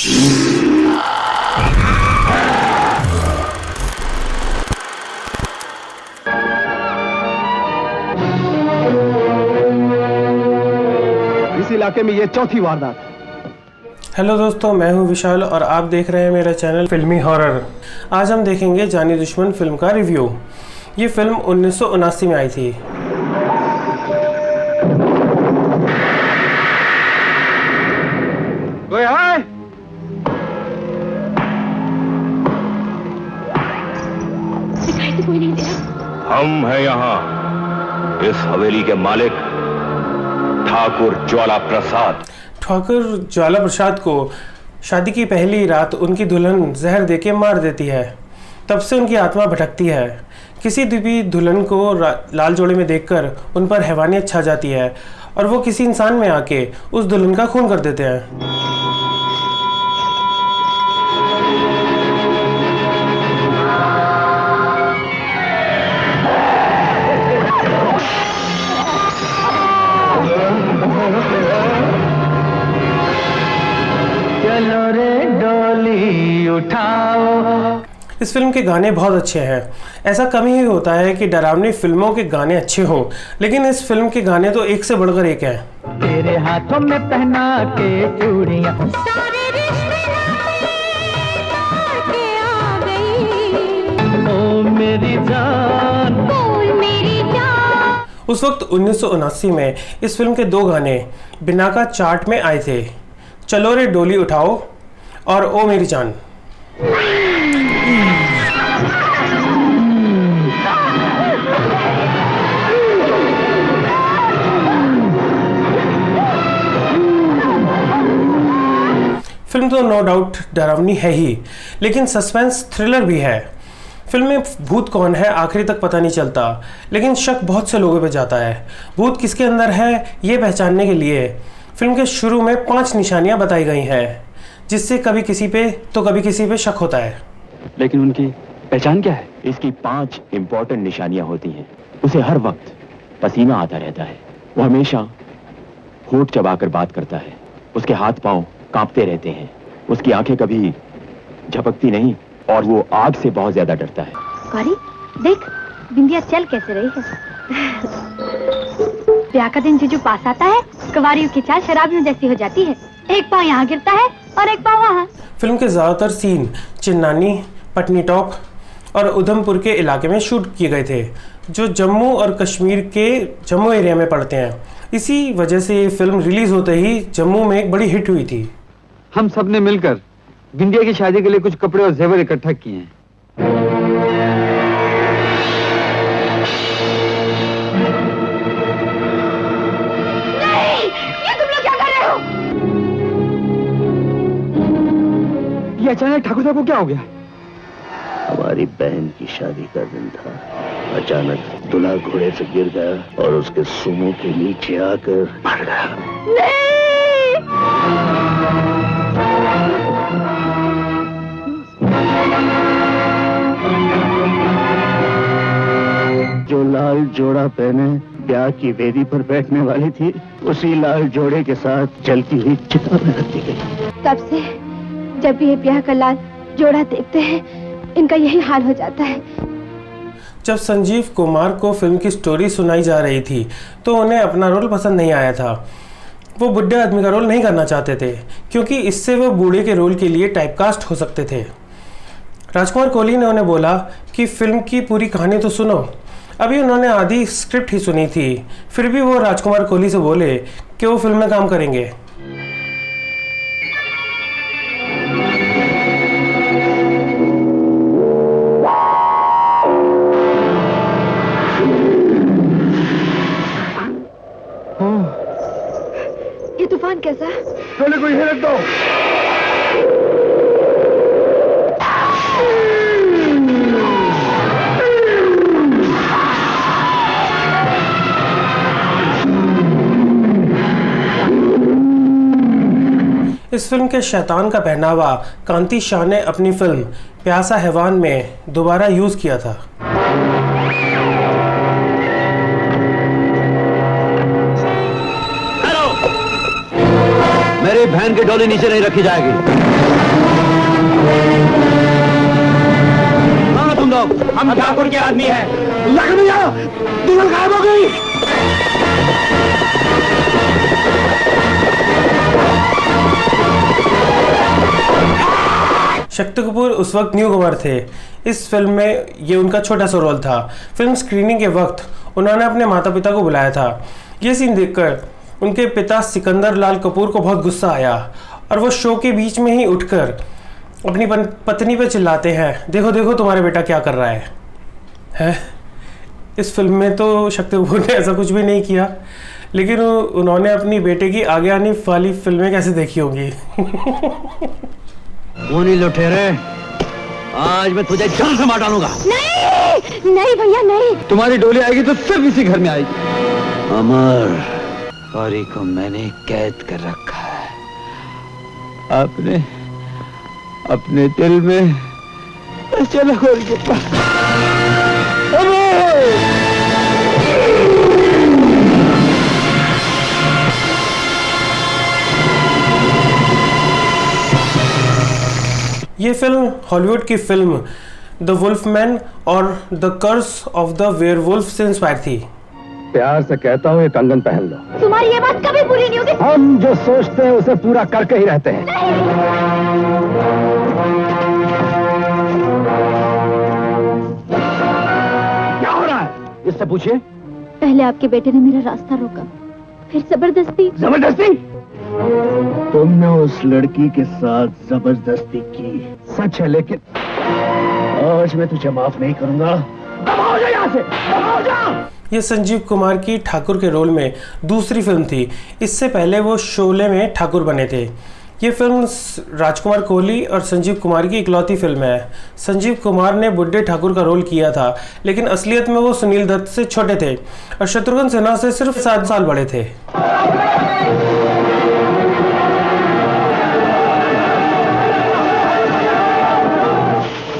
इस इलाके में ये चौथी वारदात। हेलो दोस्तों, मैं हूं विशाल और आप देख रहे हैं मेरा चैनल फिल्मी हॉरर। आज हम देखेंगे जानी दुश्मन फिल्म का रिव्यू। ये फिल्म 1979 में आई थी। कोई है? दिखाई तो कोई नहीं दे रहा। हम हैं यहाँ, इस हवेली के मालिक ठाकुर ज्वाला प्रसाद। ठाकुर ज्वाला प्रसाद को शादी की पहली रात उनकी दुल्हन जहर देके मार देती है। तब से उनकी आत्मा भटकती है। किसी भी दुल्हन को लाल जोड़े में देखकर उन पर हैवानियत छा जाती है और वो किसी इंसान में आके उस दुल्हन का खून कर देते हैं। चलो रे डोली उठाओ। इस फिल्म के गाने बहुत अच्छे हैं। ऐसा कम ही होता है कि डरावनी फिल्मों के गाने अच्छे हों, लेकिन इस फिल्म के गाने तो एक से बढ़कर एक हैं। तेरे हाथों में पहना के चूड़ियां, सारे रिश्ते के आ गई। ओ मेरी जान, बोल मेरी जान। उस वक्त 1979 में इस फिल्म के दो गाने बिना का चार्ट में आए थे, चलो रे डोली उठाओ और ओ मेरी जान। फिल्म तो नो डाउट डरावनी है ही, लेकिन सस्पेंस थ्रिलर भी है। फिल्म में भूत कौन है आखिरी तक पता नहीं चलता, लेकिन शक बहुत से लोगों पे जाता है। भूत किसके अंदर है ये पहचानने के लिए फिल्म के शुरू में 5 निशानियां बताई गई हैं, जिससे कभी किसी पे तो कभी किसी पे शक होता है। लेकिन उनकी पहचान क्या है? इसकी 5 इंपॉर्टेंट निशानियां होती हैं। उसे हर वक्त पसीना आता रहता है। वो हमेशा होठ चबाकर बात करता है। उसके हाथ पांव कांपते रहते हैं। उसकी आंखें कभी झपकती नहीं और वो आग से बहुत ज्यादा डरता है। गौरी देख, बिंदिया चल कैसे रही है। ब्याह का दिन जीजू पास आता है, कवारियों की चाल शराबियों जैसी हो जाती है। एक पाँव यहाँ गिरता है और एक पाँव वहाँ। फिल्म के ज़्यादातर सीन चिन्नानी, पटनी टॉप और उधमपुर के इलाके में शूट किए गए थे, जो जम्मू और कश्मीर के जम्मू एरिया में पड़ते हैं। इसी वजह से ये फिल्म रिलीज होते ही जम्मू में एक बड़ी हिट हुई थी। हम सब ने मिलकर बिंदिया की शादी के लिए कुछ कपड़े और जेवर इकट्ठा किए हैं। नहीं, ये तुम लोग क्या कर रहे हो? ये अचानक ठाकुर साहब को क्या हो गया? हमारी बहन की शादी का दिन था। अचानक दूल्हा घोड़े से गिर गया और उसके सुमों के नीचे आकर मर गया। नहीं। जो लाल जोड़ा पहने ब्याह की वेदी पर बैठने वाली थी, उसी लाल जोड़े के साथ जलती हुई चिता में रख दी गई। तब से जब भी ये ब्याह का लाल जोड़ा देखते हैं, इनका यही हाल हो जाता है। जब संजीव कुमार को फिल्म की स्टोरी सुनाई जा रही थी तो उन्हें अपना रोल पसंद नहीं आया था। वो बुढ़े आदमी का रोल नहीं करना चाहते थे, क्योंकि इससे वो बूढ़े के रोल के लिए टाइपकास्ट हो सकते थे। राजकुमार कोहली ने उन्हें बोला कि फिल्म की पूरी कहानी तो सुनो। अभी उन्होंने आधी स्क्रिप्ट ही सुनी थी, फिर भी वो राजकुमार कोहली से बोले कि वो फिल्म में काम करेंगे। ये तूफान कैसा? पहले कोई हिलक दो। इस फिल्म के शैतान का पहनावा कांति शाह ने अपनी फिल्म प्यासा हैवान में दोबारा यूज किया था। मेरे मेरी बहन की डोली नीचे नहीं रखी जाएगी। कौन तुम लोग? हम ठाकुर के आदमी हैं। लखनिया, दुल्हन गायब हो गई। शक्ति कपूर उस वक्त न्यू कमर थे। इस फिल्म में ये उनका छोटा सा रोल था। फिल्म स्क्रीनिंग के वक्त उन्होंने अपने माता पिता को बुलाया था। ये सीन देखकर उनके पिता सिकंदर लाल कपूर को बहुत गुस्सा आया और वो शो के बीच में ही उठकर अपनी पत्नी पे चिल्लाते हैं, देखो देखो तुम्हारे बेटा क्या कर रहा है? इस फिल्म में तो शक्ति कपूर ने ऐसा कुछ भी नहीं किया, लेकिन उन्होंने अपनी बेटे की आगे आने वाली फिल्में कैसे देखी होंगी। नहीं लुटेरे, आज मैं तुझे जान से मार डालूंगा। नहीं नहीं भैया नहीं। तुम्हारी डोली आएगी तो सिर्फ इसी घर में आएगी। अमर गौरी को मैंने कैद कर रखा है। आपने अपने दिल में चलो गौरी के पास। ये फिल्म हॉलीवुड की फिल्म द वुल्फमैन और the curse of the werewolf से इंस्पायर थी। प्यार से कहता हूँ, ये कंगन पहन लो। तुम्हारी ये बात कभी पूरी नहीं होगी। हम जो सोचते हैं उसे पूरा करके ही रहते हैं। क्या हो रहा है? इससे पूछिए। पहले आपके बेटे ने मेरा रास्ता रोका, फिर जबरदस्ती। जबरदस्ती? तुमने उस लड़की के साथ जबरदस्ती की, सच है, लेकिन आज मैं तुझे माफ नहीं करूंगा। अब आओ जा यहाँ से, अब आओ जा। ये संजीव कुमार की ठाकुर के रोल में दूसरी फिल्म थी। इससे पहले वो शोले में ठाकुर बने थे। ये फिल्म राजकुमार कोहली और संजीव कुमार की इकलौती फिल्म है। संजीव कुमार ने बुड्ढे ठाकुर का रोल किया था, लेकिन असलियत में वो सुनील दत्त से छोटे थे और शत्रुघ्न सिन्हा से सिर्फ 7 साल बड़े थे।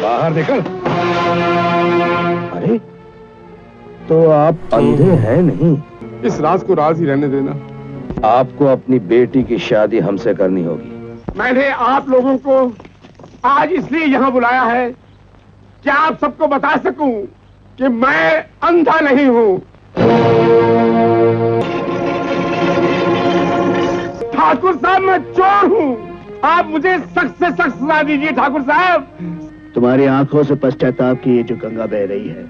बाहर निकल। अरे तो आप अंधे हैं नहीं? इस राज को राज ही रहने देना। आपको अपनी बेटी की शादी हमसे करनी होगी। मैंने आप लोगों को आज इसलिए यहाँ बुलाया है कि आप सबको बता सकूं कि मैं अंधा नहीं हूँ। ठाकुर साहब, मैं चोर हूँ। आप मुझे सख्त से सख्त सजा दीजिए ठाकुर साहब। तुम्हारी आंखों से पश्चाताप की ये जो गंगा बह रही है,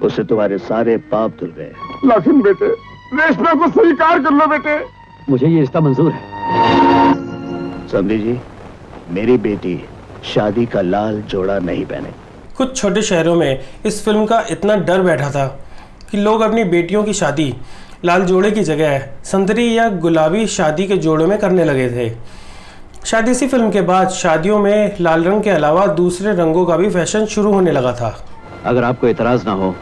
उससे तुम्हारे सारे पाप धुल गए। लखन बेटे, रेशमा को स्वीकार कर लो बेटे। मुझे ये रिश्ता मंजूर है। समझी जी, मेरी बेटी शादी का लाल जोड़ा नहीं पहने। कुछ छोटे शहरों में इस फिल्म का इतना डर बैठा था कि लोग अपनी बेटियों की शादी लाल जोड़े की जगह संतरी या गुलाबी शादी के जोड़ों में करने लगे थे। शायद इसी फिल्म के बाद शादियों में लाल रंग के अलावा दूसरे रंगों का भी फैशन शुरू होने लगा था। अगर आपको इतराज ना हो,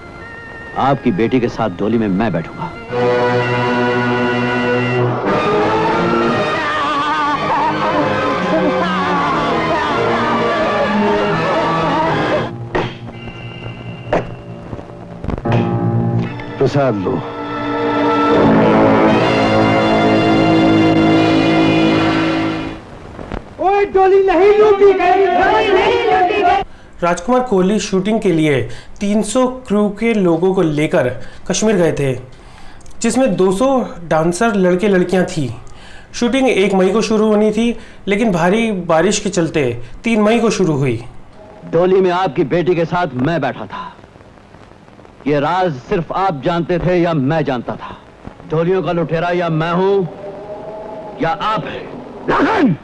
आपकी बेटी के साथ डोली में मैं बैठूंगा। प्रसाद लो। ओए, डोली नहीं लूटी गई, डोली नहीं लूटी गई। राजकुमार कोहली शूटिंग के लिए 300 क्रू के लोगों को लेकर कश्मीर गए थे, जिसमें 200 डांसर लड़के लड़कियां थी। शूटिंग 1 मई को शुरू होनी थी, लेकिन भारी बारिश के चलते 3 मई को शुरू हुई। डोली में आपकी बेटी के साथ मैं बैठा था। ये राज सिर्फ आप जानते थे या मैं जानता था? डोलियों का लुटेरा या मैं हूं या आप हैं? लाखन!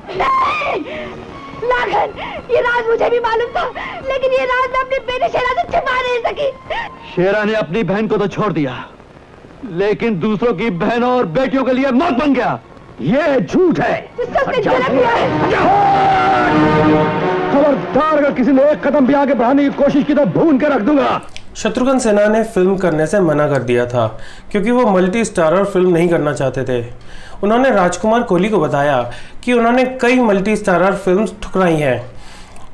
लाखन, ये राज मुझे भी मालूम था, लेकिन ये राज मैं अपनी बेटी शेरा से छिपा नहीं सकी। शेरा ने अपनी बहन को तो छोड़ दिया, लेकिन दूसरों की बहनों और बेटियों के लिए मौत बन गया। ये झूठ है। खबरदार, अगर किसी ने एक कदम भी आगे बढ़ाने की कोशिश की तो भून के रख दूंगा। शत्रुघ्न सिन्हा ने फिल्म करने से मना कर दिया था, क्योंकि वो मल्टी स्टारर फिल्म नहीं करना चाहते थे। उन्होंने राजकुमार कोहली को बताया कि उन्होंने कई मल्टी स्टारर फिल्म्स ठुकराई हैं,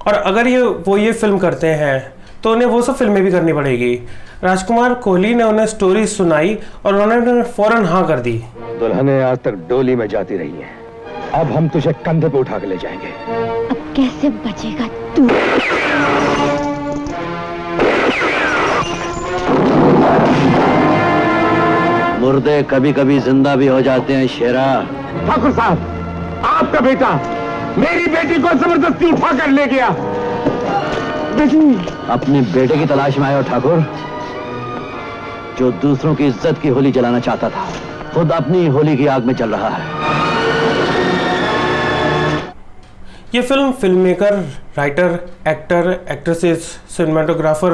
और अगर वो ये फिल्म करते हैं तो उन्हें वो सब फिल्में भी करनी पड़ेगी। राजकुमार कोहली ने उन्हें स्टोरी सुनाई और उन्होंने फौरन हाँ कर दी। दुल्हनें आज तक डोली में जाती रही हैं, अब हम तुझे कंधे पे उठा के ले जाएंगे। अब कैसे बचेगा तू? मुर्दे कभी कभी जिंदा भी हो जाते हैं शेरा। ठाकुर साहब, आपका बेटा मेरी बेटी को जबरदस्ती उठा कर ले गया। बेटी, अपने बेटे की तलाश में आए हो ठाकुर, जो दूसरों की इज्जत की होली जलाना चाहता था, खुद अपनी होली की आग में जल रहा है। ये film film maker, writer, actor, actresses, cinematographer,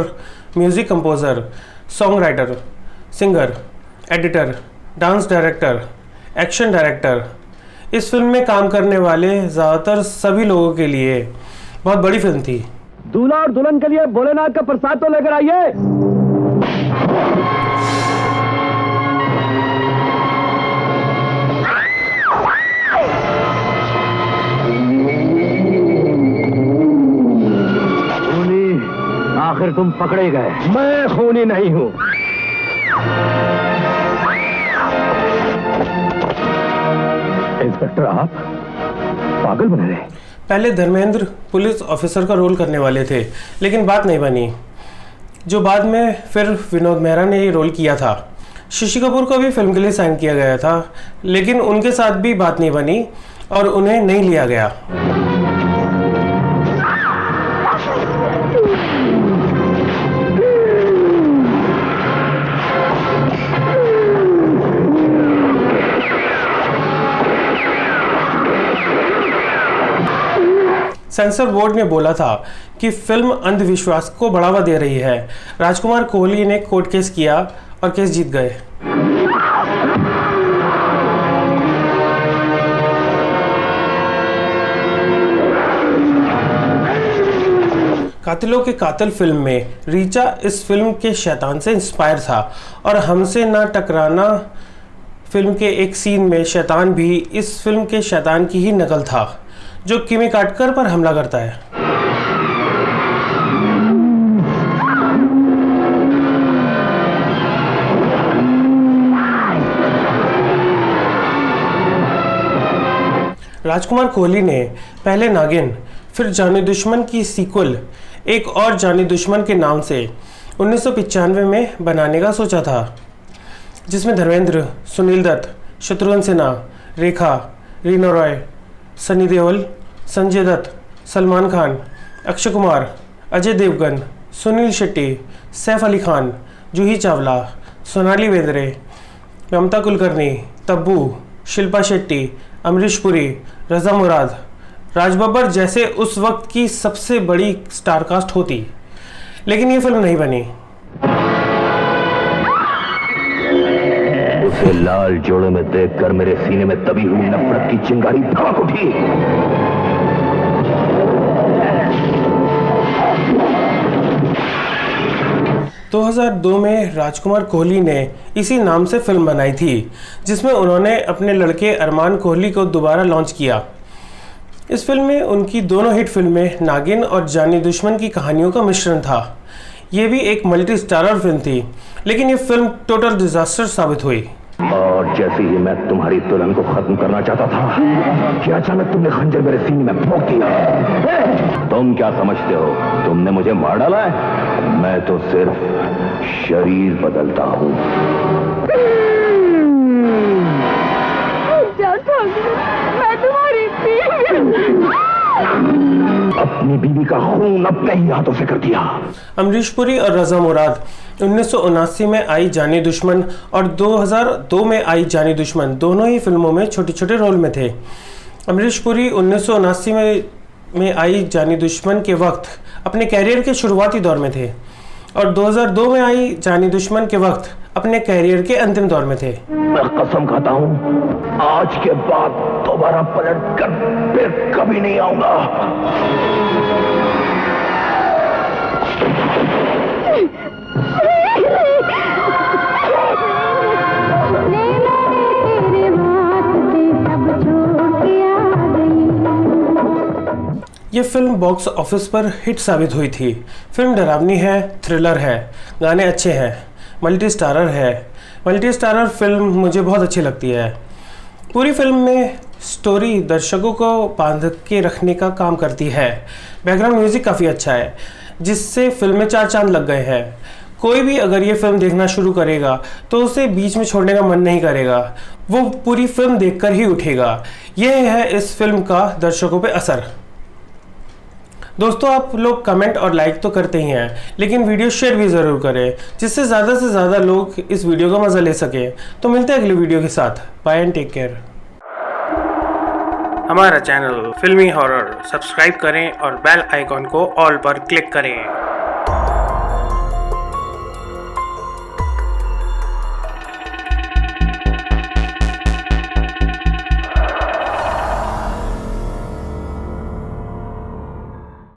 music composer, song writer, singer, editor, dance director, action director, इस फिल्म में काम करने वाले ज़्यादातर सभी लोगों के लिए बहुत बड़ी फिल्म थी। दूल्हा और दुल्हन के लिए भोलेनाथ का प्रसाद तो लेकर आइए। आखिर तुम पकड़े गए। मैं खूनी नहीं हूं। इंस्पेक्टर, आप पागल बन रहे। पहले धर्मेंद्र पुलिस ऑफिसर का रोल करने वाले थे, लेकिन बात नहीं बनी, जो बाद में फिर विनोद मेहरा ने ये रोल किया था। शशि कपूर को भी फिल्म के लिए साइन किया गया था, लेकिन उनके साथ भी बात नहीं बनी और उन्हें नहीं लिया गया। सेंसर बोर्ड ने बोला था कि फिल्म अंधविश्वास को बढ़ावा दे रही है। राजकुमार कोहली ने कोर्ट केस किया और केस जीत गए। कातिलों के कातिल फिल्म में रीचा इस फिल्म के शैतान से इंस्पायर था और हमसे ना टकराना फिल्म के एक सीन में शैतान भी इस फिल्म के शैतान की ही नकल था, जो किमी काटकर पर हमला करता है। राजकुमार कोहली ने पहले नागिन, फिर जानी दुश्मन की सीक्वल एक और जानी दुश्मन के नाम से 1995 में बनाने का सोचा था, जिसमें धर्मेंद्र, सुनील दत्त, शत्रुघ्न सिन्हा, रेखा, रीना रॉय, सनी देओल, संजय दत्त, सलमान खान, अक्षय कुमार, अजय देवगन, सुनील शेट्टी, सैफ अली खान, जूही चावला, सोनाली बेंद्रे, ममता कुलकर्णी, तब्बू, शिल्पा शेट्टी, अमरीश पुरी, रजा मुराद, राज बब्बर जैसे उस वक्त की सबसे बड़ी स्टारकास्ट होती, लेकिन ये फिल्म नहीं बनी। उसे लाल जोड़ों में देखकर मेरे सीने में तभी हुई नफरत की चिंगारी भड़क उठी। 2002 में राजकुमार कोहली ने इसी नाम से फिल्म बनाई थी, जिसमें उन्होंने अपने लड़के अरमान कोहली को दोबारा लॉन्च किया। इस फिल्म में उनकी दोनों हिट फिल्में नागिन और जानी दुश्मन की कहानियों का मिश्रण था। ये भी एक मल्टी स्टारर फिल्म थी, लेकिन ये फिल्म टोटल डिजास्टर साबित हुई। और जैसे ही मैं तुम्हारी दुल्हन को खत्म करना चाहता था कि अचानक तुमने खंजर मेरे सीने में भोंक दिया। तुम क्या समझते हो तुमने मुझे मार डाला है? मैं तो सिर्फ शरीर बदलता हूँ। मैं तुम्हारी अपनी बीवी का खून अपने ही हाथों से कर दिया। अमरीश पुरी और रजा मुराद 1979 में आई जानी दुश्मन और 2002 में आई जानी दुश्मन दोनों ही फिल्मों में छोटे छोटे रोल में थे। अमरीश पुरी 1979 में आई जानी दुश्मन के वक्त अपने कैरियर के शुरुआती दौर में थे और 2002 में आई जानी दुश्मन के वक्त अपने कैरियर के अंतिम दौर में थे। मैं कसम खाता हूँ आज के बाद दोबारा पलट कर फिर कभी नहीं आऊंगा। ये फिल्म बॉक्स ऑफिस पर हिट साबित हुई थी। फिल्म डरावनी है, थ्रिलर है, गाने अच्छे हैं, मल्टी स्टारर है। मल्टी स्टारर फिल्म मुझे बहुत अच्छी लगती है। पूरी फिल्म में स्टोरी दर्शकों को बांध के रखने का काम करती है। बैकग्राउंड म्यूजिक काफ़ी अच्छा है, जिससे फिल्म में 4 चांद लग गए हैं। कोई भी अगर ये फिल्म देखना शुरू करेगा तो उसे बीच में छोड़ने का मन नहीं करेगा, वो पूरी फिल्म देखकर ही उठेगा। यह है इस फिल्म का दर्शकों पे असर। दोस्तों, आप लोग कमेंट और लाइक तो करते ही हैं, लेकिन वीडियो शेयर भी ज़रूर करें, जिससे ज़्यादा से ज़्यादा लोग इस वीडियो का मज़ा ले सकें। तो मिलते हैं अगले वीडियो के साथ। Bye and take care. हमारा चैनल फिल्मी हॉरर सब्सक्राइब करें और बेल आइकॉन को ऑल पर क्लिक करें।